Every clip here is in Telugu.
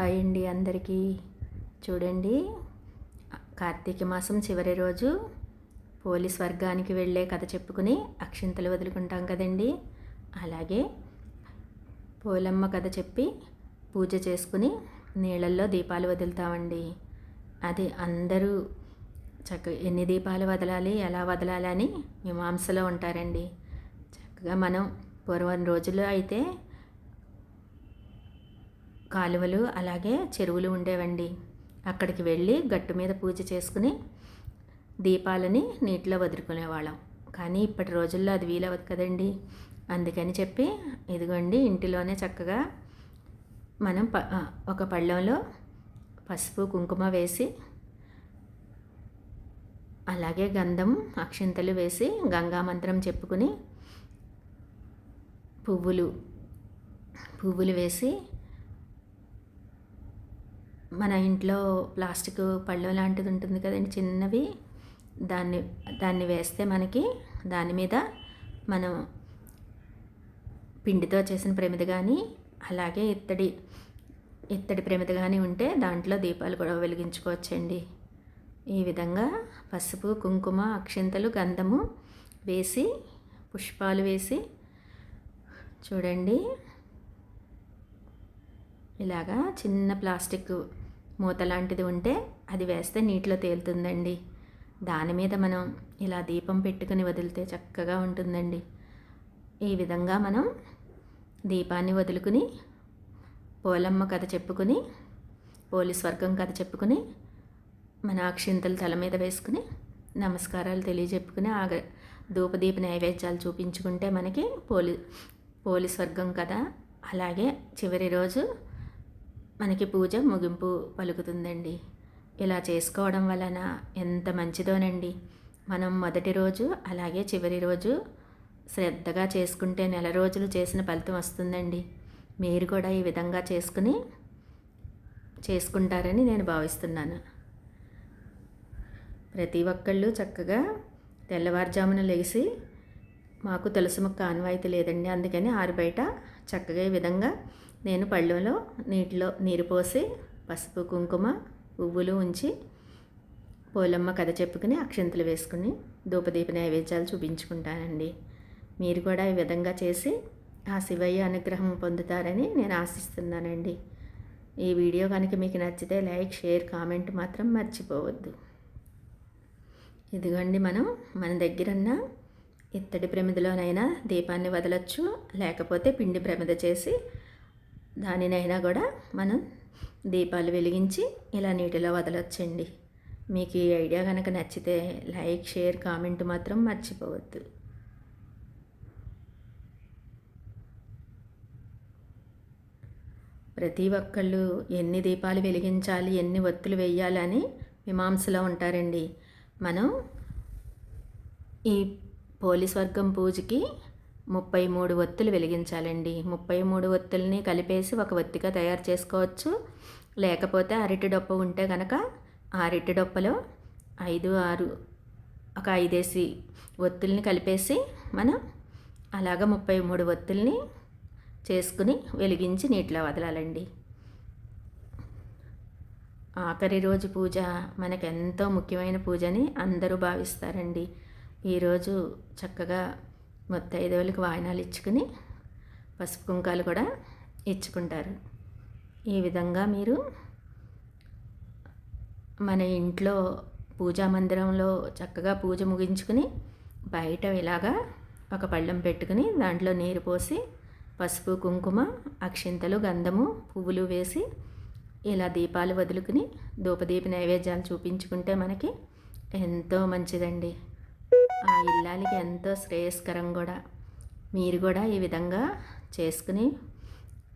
హాయ్ అండి అందరికీ. చూడండి, కార్తీక మాసం చివరి రోజు పోలీస్ వర్గానికి వెళ్ళే కథ చెప్పుకుని అక్షింతలు వదులుకుంటాం కదండి. అలాగే పోలమ్మ కథ చెప్పి పూజ చేసుకుని నీళ్ళల్లో దీపాలు వదులుతామండి. అది అందరూ ఎన్ని దీపాలు వదలాలి, ఎలా వదలాలి అని మీమాంసలో ఉంటారండి. చక్కగా మనం పూర్వం రోజుల్లో అయితే కాలువలు అలాగే చెరువులు ఉండేవండి. అక్కడికి వెళ్ళి గట్టు మీద పూజ చేసుకుని దీపాలని నీటిలో వదులుకునేవాళ్ళం. కానీ ఇప్పటి రోజుల్లో అది వీలవదు కదండి. అందుకని చెప్పి ఇదిగోండి, ఇంటిలోనే చక్కగా మనం ఒక పళ్ళెంలో పసుపు కుంకుమ వేసి అలాగే గంధం అక్షింతలు వేసి గంగా మంత్రం చెప్పుకుని పువ్వులు వేసి మన ఇంట్లో ప్లాస్టిక్ పళ్ళెం లాంటిది ఉంటుంది కదండి, చిన్నవి. దాన్ని వేస్తే మనకి దాని మీద మనం పిండితో చేసిన ప్రమిద కానీ అలాగే ఇత్తడి ప్రమిద కానీ ఉంటే దాంట్లో దీపాలు కూడా వెలిగించుకోవచ్చండి. ఈ విధంగా పసుపు కుంకుమ అక్షింతలు గంధము వేసి పుష్పాలు వేసి చూడండి, ఇలాగా చిన్న ప్లాస్టిక్ మూత లాంటిది ఉంటే అది వేస్తే నీటిలో తేలుతుందండి. దాని మీద మనం ఇలా దీపం పెట్టుకుని వదిలితే చక్కగా ఉంటుందండి. ఈ విధంగా మనం దీపాన్ని వదులుకుని పోలమ్మ కథ చెప్పుకుని పోలీస్ వర్గం కథ చెప్పుకుని మన అక్షింతలు తల మీద వేసుకుని నమస్కారాలు తెలియజెప్పుకుని ధూపదీప నైవేద్యాలు చూపించుకుంటే మనకి పోలీస్ వర్గం కథ అలాగే చివరి రోజు మనకి పూజ ముగింపు పలుకుతుందండి. ఇలా చేసుకోవడం వలన ఎంత మంచిదోనండి. మనం మొదటి రోజు అలాగే చివరి రోజు శ్రద్ధగా చేసుకుంటే నెల రోజులు చేసిన ఫలితం వస్తుందండి. మీరు కూడా ఈ విధంగా చేసుకుంటారని నేను భావిస్తున్నాను. ప్రతి ఒక్కళ్ళు చక్కగా తెల్లవారుజామున లేచి, మాకు తులసి మొక్క ఆనవాయితీ లేదండి, అందుకని ఆరుబయట చక్కగా ఈ విధంగా నేను పళ్ళెంలో నీరు పోసి పసుపు కుంకుమ పువ్వులు ఉంచి పోలమ్మ కథ చెప్పుకుని అక్షంతలు వేసుకుని ధూపదీప నైవేద్యాలు చూపించుకుంటానండి. మీరు కూడా ఈ విధంగా చేసి ఆ శివయ్య అనుగ్రహం పొందుతారని నేను ఆశిస్తున్నానండి. ఈ వీడియో కనుక మీకు నచ్చితే లైక్ షేర్ కామెంట్ మాత్రం మర్చిపోవద్దు. ఇదిగోండి, మన దగ్గరున్న ఇత్తడి ప్రమిదలోనైనా దీపాన్ని వదలచ్చు, లేకపోతే పిండి ప్రమిద చేసి దానినైనా కూడా మనం దీపాలు వెలిగించి ఇలా నీటిలో వదలొచ్చండి. మీకు ఈ ఐడియా కనుక నచ్చితే లైక్ షేర్ కామెంట్ మాత్రం మర్చిపోవద్దు. ప్రతి ఒక్కళ్ళు ఎన్ని దీపాలు వెలిగించాలి, ఎన్ని ఒత్తులు వేయాలని మీమాంసలో ఉంటారండి. మనం ఈ పోలీస్ వర్గం పూజకి 33 ఒత్తులు వెలిగించాలండి. 33 ఒత్తుల్ని కలిపేసి ఒక ఒత్తిగా తయారు చేసుకోవచ్చు. లేకపోతే అరటి డొప్ప ఉంటే కనుక అరటి డొప్పలో 5-6 ఒక 5 ఒత్తుల్ని కలిపేసి మనం అలాగ 33 ఒత్తుల్ని చేసుకుని వెలిగించి నీటిలో వదలాలండి. ఆఖరి రోజు పూజ మనకెంతో ముఖ్యమైన పూజని అందరూ భావిస్తారండి. ఈరోజు చక్కగా ముత్తైదువులకు వాయినాలు ఇచ్చుకుని పసుపు కుంకాలు కూడా ఇచ్చుకుంటారు. ఈ విధంగా మీరు మన ఇంట్లో పూజా మందిరంలో చక్కగా పూజ ముగించుకుని బయట ఇలాగా ఒక పళ్ళెం పెట్టుకుని దాంట్లో నీరు పోసి పసుపు కుంకుమ అక్షింతలు గంధము పువ్వులు వేసి ఇలా దీపాలు వదులుకుని ధూపదీప నైవేద్యాలు చూపించుకుంటే మనకి ఎంతో మంచిదండి. ఆ ఇల్లాలికి ఎంతో శ్రేయస్కరం కూడా. మీరు కూడా ఈ విధంగా చేసుకుని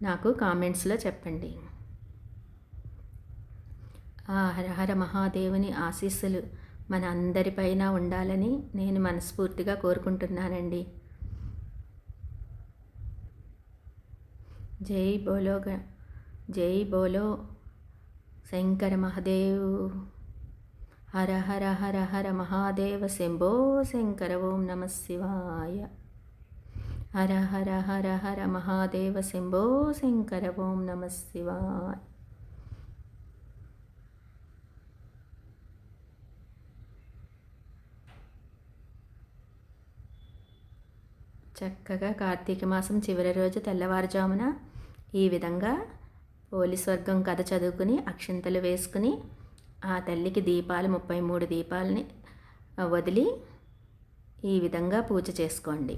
నాకు కామెంట్స్లో చెప్పండి. ఆ హరహర మహాదేవుని ఆశీస్సులు మన అందరిపైన ఉండాలని నేను మనస్ఫూర్తిగా కోరుకుంటున్నానండి. జై బోలో శంకర మహాదేవ్. హర హర హర హర మహాదేవ శంభో శంకర. ఓం నమః శివాయ. హర హర హర హర మహాదేవ శంభో శంకర. ఓం నమః శివాయ. చక్కగా కార్తీక మాసం చివరి రోజు తెల్లవారుజామున ఈ విధంగా పోలీస్ వర్గం కథ చదువుకుని అక్షింతలు వేసుకుని ఆ తల్లికి దీపాలు 33 దీపాలని వదిలి ఈ విధంగా పూజ చేసుకోండి.